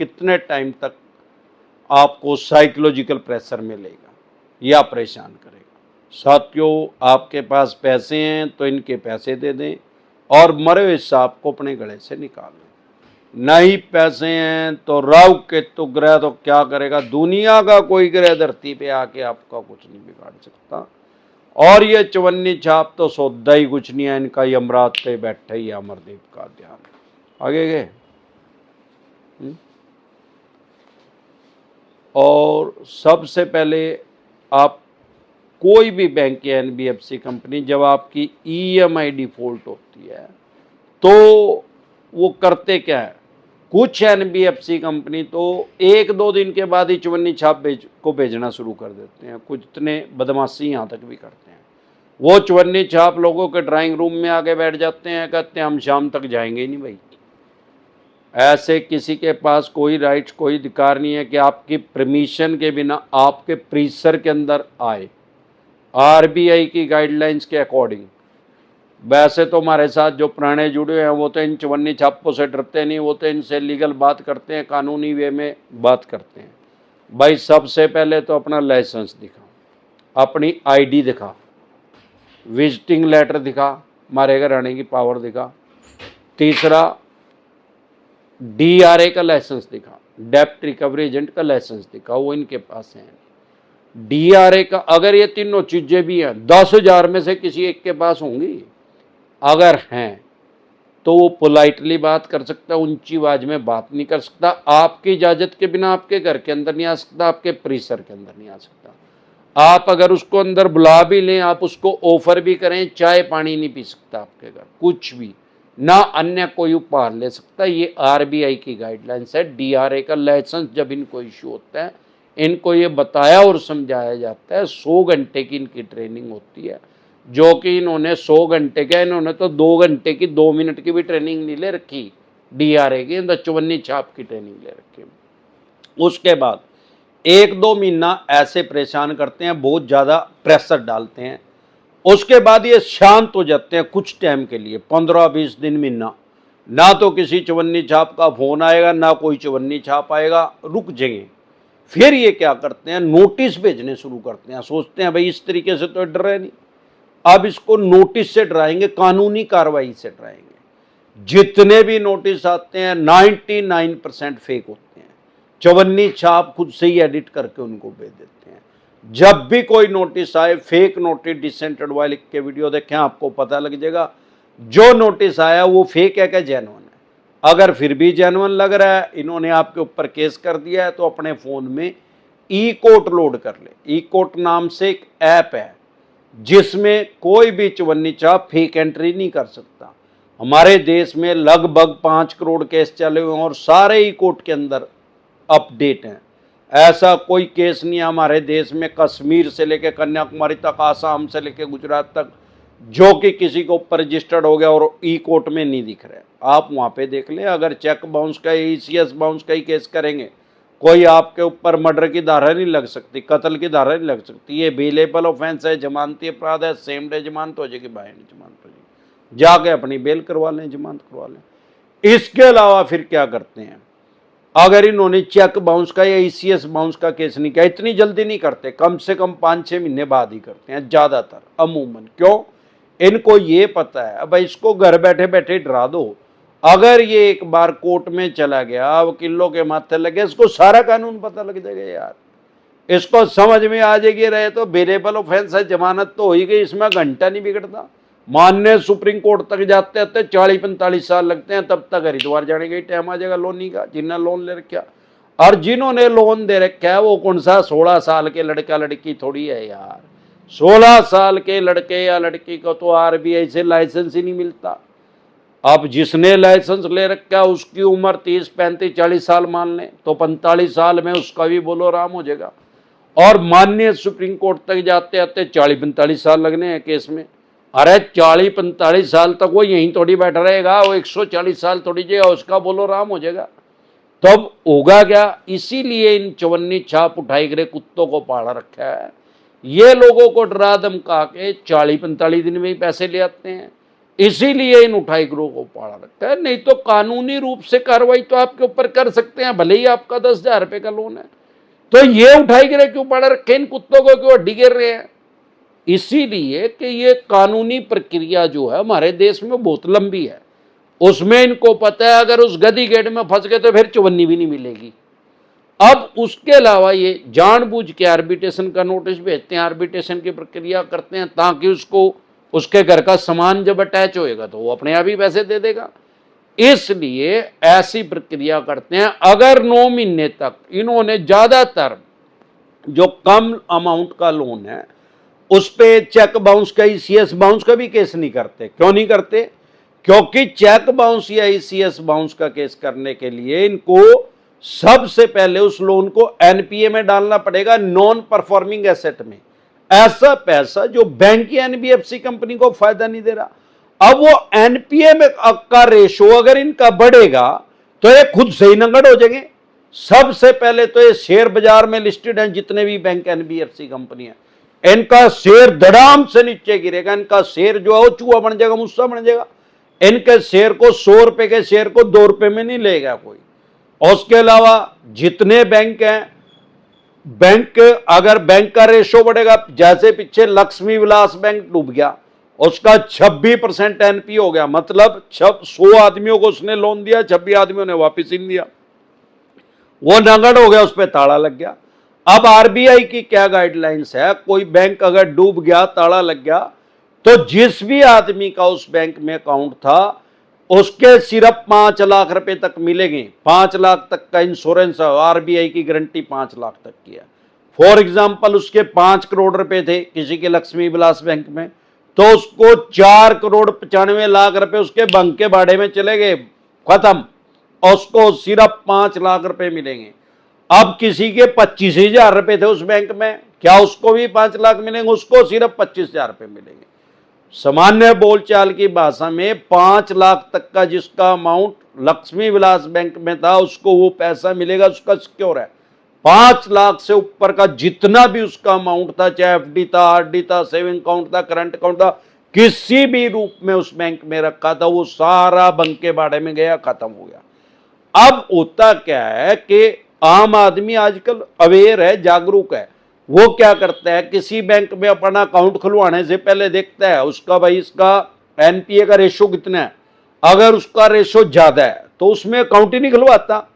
कितने टाइम तक आपको साइकोलॉजिकल प्रेशर मिलेगा या परेशान करेगा। साथियों, आपके पास पैसे हैं तो इनके पैसे दे दें और मरे हुए सांप को अपने गले से निकाल लें। नहीं पैसे हैं तो राहु केतु ग्रह तो क्या करेगा, दुनिया का कोई ग्रह धरती पे आके आपका कुछ नहीं बिगाड़ सकता। और ये चवन्नी छाप तो सौदा ही कुछ नहीं है, इनका यमराज पे बैठे ही अमरदीप का ध्यान। आगे गए। और सबसे पहले आप कोई भी बैंक या एनबीएफसी कंपनी जब आपकी ईएमआई डिफॉल्ट होती है तो वो करते क्या है, कुछ एनबीएफसी कंपनी तो 1-2 दिन के बाद ही चवन्नी छाप को भेजना शुरू कर देते हैं। कुछ इतने बदमाशी यहाँ तक भी करते हैं, वो चवन्नी छाप लोगों के ड्राइंग रूम में आके बैठ जाते हैं, कहते हैं हम शाम तक जाएंगे ही नहीं भाई। ऐसे किसी के पास कोई राइट, कोई अधिकार नहीं है कि आपकी परमिशन के बिना आपके परिसर के अंदर आए। आरबीआई की गाइडलाइंस के अकॉर्डिंग, वैसे तो हमारे साथ जो पुराने जुड़े हैं वो तो इन चवन्नी छापों से डरते नहीं, वो तो इनसे लीगल बात करते हैं, कानूनी वे में बात करते हैं। भाई सबसे पहले तो अपना लाइसेंस दिखा, अपनी आईडी दिखा, विजिटिंग लेटर दिखा, हमारे घर आने की पावर दिखा। तीसरा डीआरए का लाइसेंस दिखा, डेप्ट रिकवरी एजेंट का लाइसेंस दिखा, वो इनके पास है। डीआरए का, अगर ये तीनों चीजें भी हैं, 10,000 में से किसी एक के पास होंगी, अगर हैं तो वो पोलाइटली बात कर सकता, ऊंची आवाज में बात नहीं कर सकता, आपकी इजाजत के बिना आपके घर के अंदर नहीं आ सकता, आपके परिसर के अंदर नहीं आ सकता। आप अगर उसको अंदर बुला भी लें, आप उसको ऑफर भी करें, चाय पानी नहीं पी सकता आपके घर, कुछ भी ना, अन्य कोई उपहार ले सकता। ये आरबीआई की गाइडलाइंस है। डीआरए का लाइसेंस जब इनको इश्यू होता है, इनको ये बताया और समझाया जाता है। 100 घंटे की इनकी ट्रेनिंग होती है, जो कि इन्होंने 100 घंटे का, इन्होंने तो 2 घंटे की 2 मिनट की भी ट्रेनिंग नहीं ले रखी। डीआरए की अंदर चवन्नी छाप की ट्रेनिंग ले रखी। उसके बाद 1-2 महीना ऐसे परेशान करते हैं, बहुत ज़्यादा प्रेशर डालते हैं। उसके बाद ये शांत हो जाते हैं कुछ टाइम के लिए, 15-20 दिन, महीना, ना तो किसी चवन्नी छाप का फोन आएगा, ना कोई चवन्नी छाप आएगा, रुक जाएंगे। फिर ये क्या करते हैं, नोटिस भेजने शुरू करते हैं। सोचते हैं भाई इस तरीके से तो डर रहे नहीं, अब इसको नोटिस से डराएंगे, कानूनी कार्रवाई से डराएंगे। जितने भी नोटिस आते हैं 99% फेक होते हैं, चवन्नी छाप खुद से ही एडिट करके उनको भेज देते हैं। जब भी कोई नोटिस आए, फेक नोटिस डिसेंटेड वाले लिख के वीडियो देखें, आपको पता लग जाएगा जो नोटिस आया वो फेक है क्या जेन्युइन है। अगर फिर भी जेन्युइन लग रहा है, इन्होंने आपके ऊपर केस कर दिया है, तो अपने फोन में ई कोर्ट लोड कर ले। ई कोर्ट नाम से एक ऐप है जिसमें कोई भी चवन्नी छाप फेक एंट्री नहीं कर सकता। हमारे देश में लगभग 5 करोड़ केस चले हुए हैं और सारे ई कोर्ट के अंदर अपडेट हैं। ऐसा कोई केस नहीं है हमारे देश में, कश्मीर से लेकर कन्याकुमारी तक, आसाम से लेकर गुजरात तक, जो कि किसी को ऊपर रजिस्टर्ड हो गया और ई कोर्ट में नहीं दिख रहा है। आप वहां पे देख लें, अगर चेक बाउंस का, ईसीएस बाउंस का ही केस करेंगे, कोई आपके ऊपर मर्डर की धारा नहीं लग सकती, कत्ल की धारा नहीं लग सकती। ये बेलेबल ऑफेंस है, जमानती अपराध है, सेम डे जमानत हो जाएगी, बाय जमानत हो जाएगी, जाके अपनी बेल करवा लें, जमानत करवा लें। इसके अलावा फिर क्या करते हैं, अगर इन्होंने चेक बाउंस का या ईसीएस बाउंस का केस नहीं किया, इतनी जल्दी नहीं करते, कम से कम 5-6 महीने बाद ही करते हैं ज्यादातर, अमूमन। क्यों? इनको ये पता है अब इसको घर बैठे बैठे डरा दो, अगर ये एक बार कोर्ट में चला गया, वकीलों के माथे लगे, इसको सारा कानून पता लग जाएगा यार, इसको समझ में आ जाएगी। रहे तो बेलेबल ऑफेंस है, जमानत तो हो ही गई, इसमें घंटा नहीं बिगड़ता। मानने सुप्रीम कोर्ट तक जाते आते 40-45 साल लगते हैं, तब तक हरिद्वार जाने का ही टाइम आ जाएगा लोनी का, जिन्होंने लोन ले रखा। और जिन्होंने लोन दे रखा है वो कौन सा 16 साल के लड़का लड़की थोड़ी है यार। 16 साल के लड़के या लड़की को तो आरबीआई से लाइसेंस ही नहीं मिलता। अब जिसने लाइसेंस ले रखा है उसकी उम्र 30-35-40 साल मान लें, तो 45 साल में उसका भी बोलो राम हो जाएगा। और माननीय सुप्रीम कोर्ट तक जाते आते 40-45 साल लगने हैं केस में। अरे 40-45 साल तक वो यहीं थोड़ी बैठा रहेगा, वो 140 साल थोड़ी जाएगा, उसका बोलो राम हो जाएगा। तब होगा क्या? इसीलिए इन चवन्नी छाप उठाई गए कुत्तों को पाला रखा है। ये लोगों को डरा धमका के 40-45 दिन में ही पैसे ले आते हैं। इसीलिए इन उठाई गिरोह को पाड़ा रखता है। नहीं तो कानूनी रूप से कार्रवाई तो आपके ऊपर कर सकते हैं, भले ही आपका 10,000 रुपए का लोन है। तो ये उठाई गिरह क्यों पाड़ा रखे, इन कुत्तों को क्यों अड्डी गिर रहे हैं? इसीलिए कि ये कानूनी प्रक्रिया जो है हमारे देश में बहुत लंबी है। उसमें इनको पता है अगर उस गदी गेट में फंस गए तो फिर चवन्नी भी नहीं मिलेगी। अब उसके अलावा ये जानबूझ के आर्बिट्रेशन का नोटिस भेजते हैं, आर्बिट्रेशन की प्रक्रिया करते हैं ताकि उसको उसके घर का सामान जब अटैच होएगा तो वो अपने आप ही पैसे दे देगा। इसलिए ऐसी प्रक्रिया करते हैं। अगर 9 महीने तक इन्होंने ज्यादातर जो कम अमाउंट का लोन है उस पे चेक बाउंस का, ईसीएस बाउंस का भी केस नहीं करते। क्यों नहीं करते? क्योंकि चेक बाउंस या ईसीएस बाउंस का केस करने के लिए इनको सबसे पहले उस लोन को एनपीए में डालना पड़ेगा, नॉन परफॉर्मिंग एसेट में। ऐसा पैसा जो बैंक या एनबीएफसी कंपनी को फायदा नहीं दे रहा। अब वो एनपीए में का रेशो अगर इनका बढ़ेगा तो ये खुद से ही नंगड़ हो जाएंगे। सबसे पहले तो ये शेयर बाजार में लिस्टेड हैं जितने भी बैंक एनबीएफसी कंपनी है, इनका शेयर धड़ाम से नीचे गिरेगा। इनका शेयर जो है वो चूहा बन जाएगा, मुस्सा बन जाएगा। इनके शेयर को 100 रुपए के शेयर को 2 रुपए में नहीं लेगा कोई। और उसके अलावा जितने बैंक हैं, बैंक अगर बैंक का रेशो बढ़ेगा, जैसे पीछे लक्ष्मी विलास बैंक डूब गया, उसका 26% एनपी हो गया, मतलब 100 आदमियों को उसने लोन दिया, 26 आदमियों ने वापिस इन दिया, वो नगद हो गया, उस पर ताला लग गया। अब आरबीआई की क्या गाइडलाइंस है, कोई बैंक अगर डूब गया, ताला लग गया, तो जिस भी आदमी का उस बैंक में अकाउंट था उसके सिर्फ 5 लाख रुपए तक मिलेंगे। 5 लाख तक का इंश्योरेंस है, आरबीआई की गारंटी 5 लाख तक की है। फॉर एग्जाम्पल उसके 5 करोड़ रुपए थे किसी के लक्ष्मी विलास बैंक में, तो उसको 4 करोड़ 95 लाख रुपए उसके बैंक के बाड़े में चले गए, खत्म। और उसको सिर्फ 5 लाख रुपए मिलेंगे। अब किसी के 25,000 रुपए थे उस बैंक में, क्या उसको भी 5 लाख मिलेंगे? उसको सिर्फ 25,000 रुपए मिलेंगे। सामान्य बोलचाल की भाषा में 5 लाख तक का जिसका अमाउंट लक्ष्मी विलास बैंक में था उसको वो पैसा मिलेगा, उसका सिक्योर है। 5 लाख से ऊपर का जितना भी उसका अमाउंट था, चाहे एफडी था, आरडी था, सेविंग अकाउंट था, करंट अकाउंट था, किसी भी रूप में उस बैंक में रखा था, वो सारा बैंक के बाड़े में गया, खत्म हो गया। अब होता क्या है कि आम आदमी आजकल अवेयर है, जागरूक है। वो क्या करता है, किसी बैंक में अपना अकाउंट खुलवाने से पहले देखता है उसका, भाई इसका एनपीए का रेशो कितना है। अगर उसका रेशो ज्यादा है तो उसमें अकाउंट ही नहीं खुलवाता,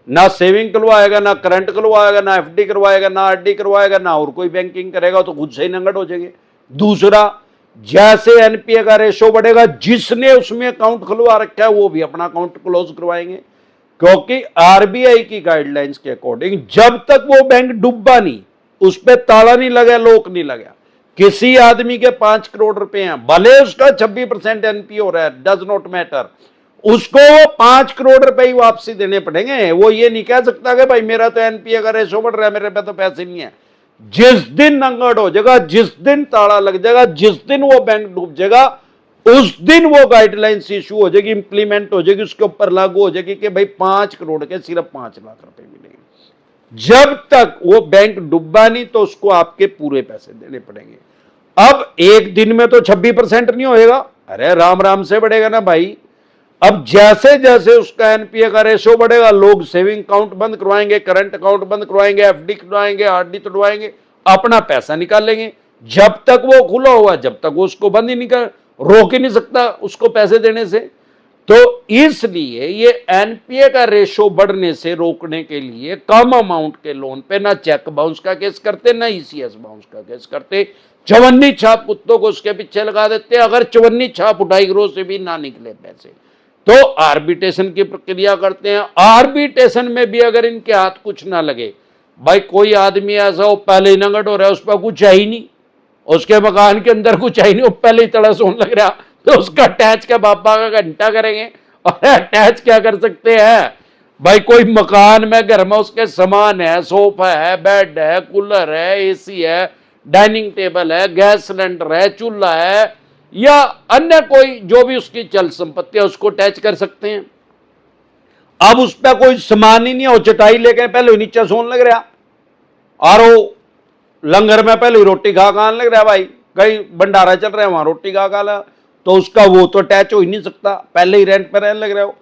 ना सेविंग खुलवाएगा, ना करंट खुलवाएगा, ना एफडी करवाएगा, ना आरडी करवाएगा, ना और कोई बैंकिंग करेगा, तो खुद से ही नंगट हो जाएंगे। दूसरा, जैसे एनपीए का रेशो बढ़ेगा, जिसने उसमें अकाउंट खुलवा रखा है वो भी अपना अकाउंट क्लोज करवाएंगे, क्योंकि आरबीआई की गाइडलाइंस के अकॉर्डिंग जब तक वो बैंक डूबा नहीं, उस पर ताला नहीं लगा, लॉक नहीं लगा। किसी आदमी के 5 करोड़ रुपए हैं, भले उसका 26% एनपी हो रहा है, डज नॉट मैटर, उसको वो 5 करोड़ रुपए ही वापसी देने पड़ेंगे। वो ये नहीं कह सकता कि भाई मेरा तो एनपीए का रेशो बढ़ रहा है, मेरे पे तो पैसे नहीं है। जिस दिन नंगड़ हो जाएगा, जिस दिन ताला लग जाएगा, जिस दिन वो बैंक डूब जाएगा, उस दिन वो गाइडलाइंस इशू हो जाएगी, इंप्लीमेंट हो जाएगी, उसके ऊपर लागू हो जाएगी कि भाई 5 करोड़ के सिर्फ 5 लाख रुपए मिलेंगे। जब तक वो बैंक डूबा नहीं तो उसको आपके पूरे पैसे देने पड़ेंगे। अब एक दिन में तो 26% नहीं होएगा, अरे राम राम से बढ़ेगा ना भाई। अब जैसे जैसे उसका एनपीए का रेशो बढ़ेगा, लोग सेविंग अकाउंट बंद करवाएंगे, करंट अकाउंट बंद करवाएंगे, एफडी करवाएंगे, आरडी तोड़वाएंगे, अपना पैसा निकाल लेंगे। जब तक वो खुला हुआ, जब तक वो उसको बंद ही नहीं कर, रोक ही नहीं सकता उसको पैसे देने से। तो इसलिए ये एनपीए का रेशो बढ़ने से रोकने के लिए कम अमाउंट के लोन पे ना चेक बाउंस का केस करते, ना ईसीएस बाउंस का केस करते, चवन्नी छाप कुत्तों को उसके पीछे लगा देते। अगर चवन्नी छाप उठाई गिरोह से भी ना निकले पैसे तो आर्बिट्रेशन की प्रक्रिया करते हैं। आर्बिट्रेशन में भी अगर इनके हाथ कुछ ना लगे, भाई कोई आदमी ऐसा हो पहले ही नंगट हो रहा है, उस पर कुछ है ही नहीं, उसके मकान के अंदर कुछ है ही नहीं, वो पहले ही तड़स होने लग रहा, तो उसका अटैच का बापा का घंटा करेंगे। और अटैच क्या कर सकते हैं भाई, कोई मकान में घर में उसके सामान है, सोफा है, बेड है, कूलर है, एसी है, डाइनिंग टेबल है, गैस सिलेंडर है, चूल्हा है, या अन्य कोई जो भी उसकी चल संपत्ति है उसको अटैच कर सकते हैं। अब उस पर कोई सामान ही नहीं है, वो चटाई लेके पहले नीचे सोने लग रहा, और वो लंगर में पहले रोटी खा खाने लग रहा है, भाई कहीं भंडारा चल रहा है वहां रोटी खा खा ला, तो उसका वो तो अटैच हो ही नहीं सकता, पहले ही रेंट पर रहने लग रहे हो।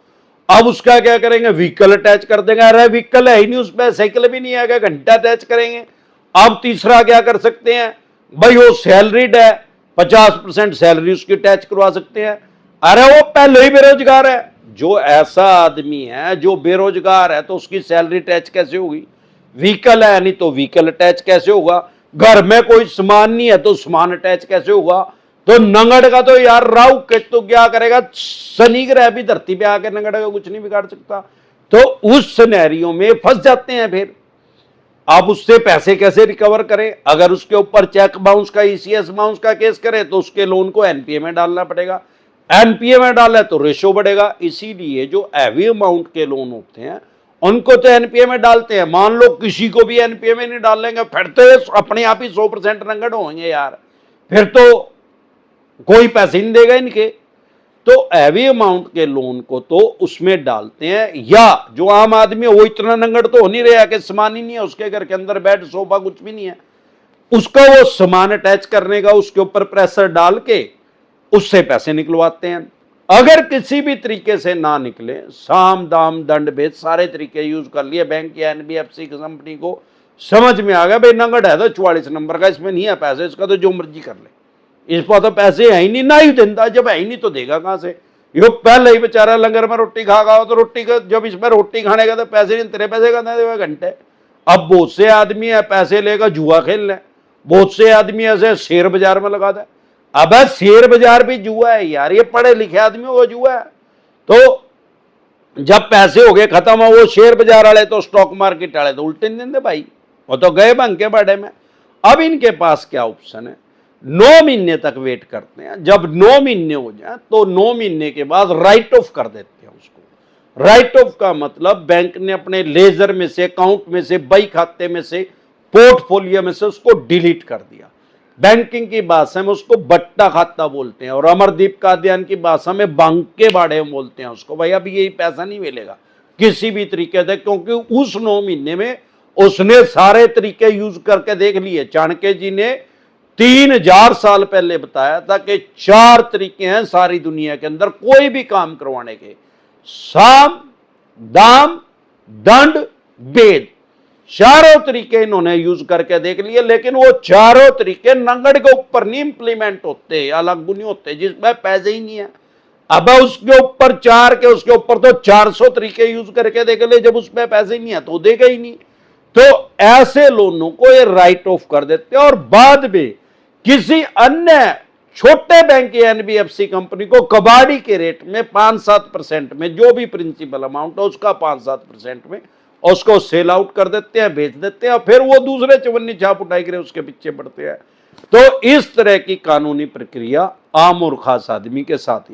अब उसका क्या करेंगे, व्हीकल अटैच कर देंगे, अरे व्हीकल है ही नहीं उसमें, साइकिल भी नहीं आएगा, घंटा अटैच करेंगे। अब तीसरा क्या कर सकते हैं भाई, वो सैलरीड है, 50% सैलरी उसकी अटैच करवा सकते हैं। अरे वो पहले ही बेरोजगार है, जो ऐसा आदमी है जो बेरोजगार है तो उसकी सैलरी अटैच कैसे होगी, व्हीकल है नहीं तो व्हीकल अटैच कैसे होगा, घर में कोई सामान नहीं है तो सामान अटैच कैसे होगा। तो नंगड़ का तो यार राहु केतु तो क्या करेगा, शनि ग्रह भी धरती पे आकर नंगड़ का कुछ नहीं बिगाड़ सकता। तो उस सिनेरियो में फंस जाते हैं फिर। अब उससे पैसे कैसे रिकवर करें, अगर उसके ऊपर चेक बाउंस का, ईसीएस बाउंस का केस करे तो उसके लोन को एनपीए में डालना पड़ेगा, एनपीए में डाले तो रेशो बढ़ेगा। इसीलिए जो हैवी अमाउंट के लोन होते हैं उनको तो एनपीए में डालते हैं। मान लो किसी को भी एनपीए में नहीं डालेंगे, फिर तो अपने आप ही 100% रंगड़ होंगे यार, फिर तो कोई पैसे नहीं देगा इनके। तो हैवी अमाउंट के लोन को तो उसमें डालते हैं, या जो आम आदमी है वो इतना नंगड़ तो हो नहीं रहा कि सामान ही नहीं है उसके घर के अंदर, बेड सोफा कुछ भी नहीं है, उसका वो सामान अटैच करने का उसके ऊपर प्रेशर डाल के उससे पैसे निकलवाते हैं। अगर किसी भी तरीके से ना निकले, साम दाम दंड भेद सारे तरीके यूज कर लिए, बैंक या एनबीएफसी की कंपनी को समझ में आ गया भाई नंगड़ है तो 44 नंबर का, इसमें नहीं है पैसे, इसका तो जो मर्जी कर ले, इस पर तो पैसे है ही नहीं, ना ही देता, जब है ही नहीं तो देगा कहां से। यो पहले ही बेचारा लंगर में रोटी खा गया तो रोटी का, जब इसमें रोटी खाने का तो पैसे नहीं, तेरे पैसे का देगा घंटे। अब बहुत से आदमी है पैसे लेकर जुआ खेल रहे, बहुत से आदमी ऐसे शेयर बाजार में लगा दे। अब शेयर बाजार भी जुआ है यार, ये पढ़े लिखे आदमियों को जुआ है। तो जब पैसे हो गए खत्म, वो शेयर बाजार वाले तो स्टॉक मार्केट वाले तो उल्टे नहीं देते भाई, वो तो गए बंक के बाड़े में। अब इनके पास क्या ऑप्शन है, 9 महीने तक वेट करते हैं, जब 9 महीने हो जाए तो 9 महीने के बाद राइट ऑफ कर देते हैं उसको। राइट ऑफ का मतलब बैंक ने अपने लेजर में से, अकाउंट में से, बही खाते में से, पोर्टफोलियो में से उसको डिलीट कर दिया। बैंकिंग की भाषा में उसको बट्टा खाता बोलते हैं, और अमरदीप कादियान की भाषा में बांक के बाड़े में बोलते हैं उसको। भाई अब यही पैसा नहीं मिलेगा किसी भी तरीके से, क्योंकि उस 9 महीने में उसने सारे तरीके यूज करके देख लिए। चाणक्य जी ने 3000 साल पहले बताया था कि 4 तरीके हैं सारी दुनिया के अंदर कोई भी काम करवाने के, साम दाम दंड भेद, चारों तरीके इन्होंने यूज करके देख लिए। लेकिन वो चारों तरीके नंगड़ के ऊपर नहीं इंप्लीमेंट होते, अलग नहीं होते, जिसमें पैसे ही नहीं है। अब उसके ऊपर 4 के, उसके ऊपर तो 400 तरीके यूज करके देख ले, जब उसमें पैसे ही नहीं है तो देगा ही नहीं। तो ऐसे लोनों को ये राइट ऑफ कर देते हैं, और बाद में किसी अन्य छोटे बैंक या एनबीएफसी कंपनी को कबाड़ी के रेट में 5-7% में, जो भी प्रिंसिपल अमाउंट है उसका 5-7% में उसको सेल आउट कर देते हैं, बेच देते हैं, फिर वो दूसरे चवन्नी छाप उठाई करे उसके पीछे पड़ते हैं। तो इस तरह की कानूनी प्रक्रिया आम और खास आदमी के साथ ही